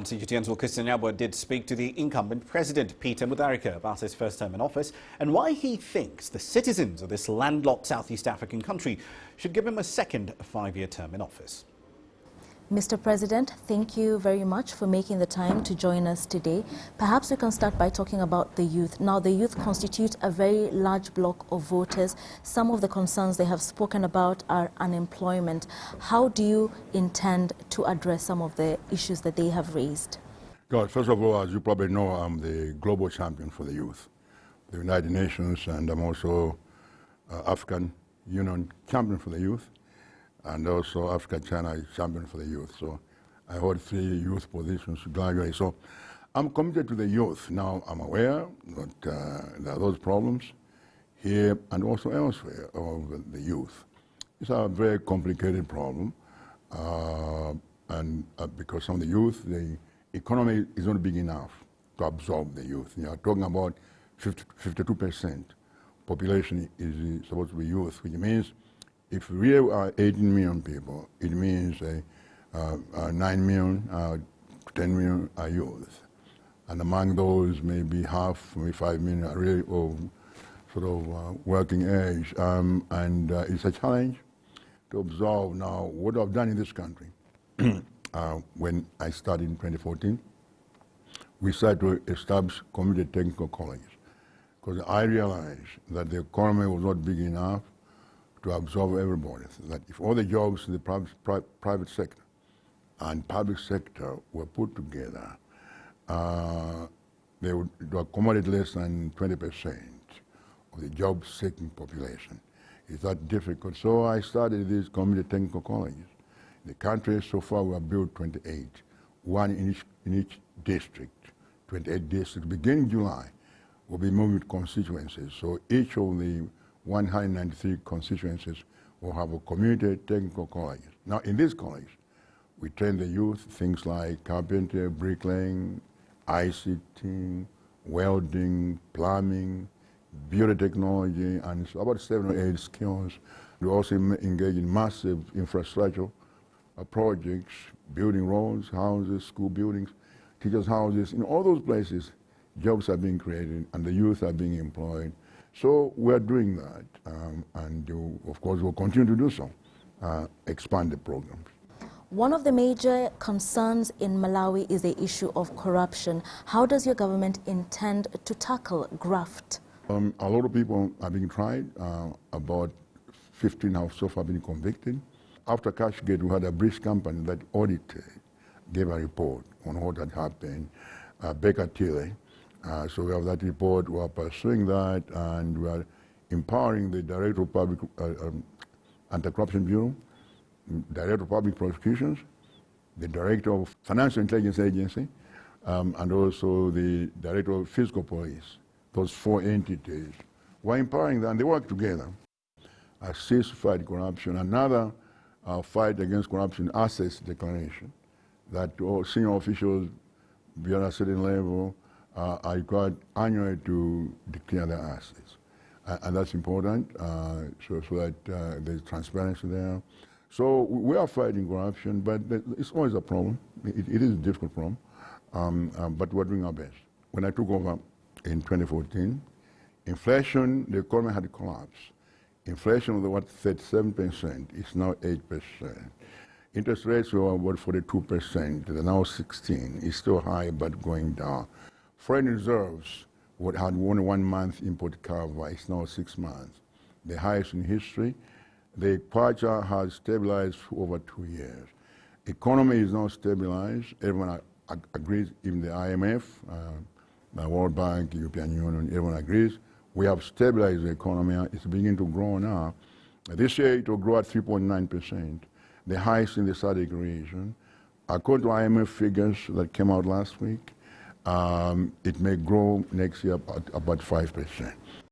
CGTN's Wilkister Nyabwa did speak to the incumbent president, Peter Mutharika, about his first term in office and why he thinks the citizens of this landlocked Southeast African country should give him a second five-year term in office. Mr. President, thank you very much for making the time to join us today. Perhaps we can start by talking about the youth. Now, the youth constitute a very large block of voters. Some of the concerns they have spoken about are unemployment. How do you intend to address some of the issues that they have raised? God, first of all, as you probably know, I'm the global champion for the youth, the United Nations, and I'm also African Union champion for the youth, and also Africa-China champion for the youth. So I hold 3 youth positions gradually. So I'm committed to the youth. Now I'm aware that there are those problems here and also elsewhere of the youth. It's a very complicated problem, and because some of the youth, the economy is not big enough to absorb the youth. You are talking about 52% population is supposed to be youth, which means if we are 18 million people, it means 9 million, 10 million are youth. And among those, maybe half, maybe 5 million are really of sort of working age. And it's a challenge to absorb. Now, what I've done in this country, when I started in 2014, we started to establish community technical colleges, because I realized that the economy was not big enough to absorb everybody, that if all the jobs in the private sector and public sector were put together, they would accommodate less than 20% of the job-seeking population. It's that difficult. So I started these community technical colleges. In the country, so far, we have built 28, one in each district, 28 districts. Beginning July, we'll be moving to constituencies. So each of the 193 constituencies will have a community technical college. Now, in this college, we train the youth things like carpentry, bricklaying, ICT, welding, plumbing, beauty technology, and about 7 or 8 skills. We also engage in massive infrastructure projects, building roads, houses, school buildings, teachers' houses. In all those places, jobs are being created and the youth are being employed. So we're doing that, and of course we'll continue to do so, expand the programs. One of the major concerns in Malawi is the issue of corruption. How does your government intend to tackle graft? A lot of people are being tried. About 15 have so far been convicted. After Cashgate, we had a British company that audited, gave a report on what had happened, Baker Tilly. So we have that report, we are pursuing that, and we are empowering the Director of Public Anti-Corruption Bureau, Director of Public Prosecutions, the Director of Financial Intelligence Agency, and also the Director of Fiscal Police. Those 4 entities. We're empowering them, and they work together. A cease-fight corruption, another fight against corruption assets declaration, that all senior officials beyond a certain level are required annually to declare their assets. And that's important, so that there's transparency there. So we are fighting corruption, but it's always a problem. It is a difficult problem, but we're doing our best. When I took over in 2014, inflation, the economy had collapsed. Inflation was what, 37%, it's now 8%. Interest rates were about 42%, they're now 16. It's still high, but going down. Foreign reserves had only 1 month import cover, it's now 6 months, the highest in history. The kwacha has stabilized for over 2 years. Economy is now stabilized, everyone agrees, even the IMF, the World Bank, European Union, everyone agrees. We have stabilized the economy, it's beginning to grow now. This year it will grow at 3.9%, the highest in the SADC region. According to IMF figures that came out last week, it may grow next year at about 5%.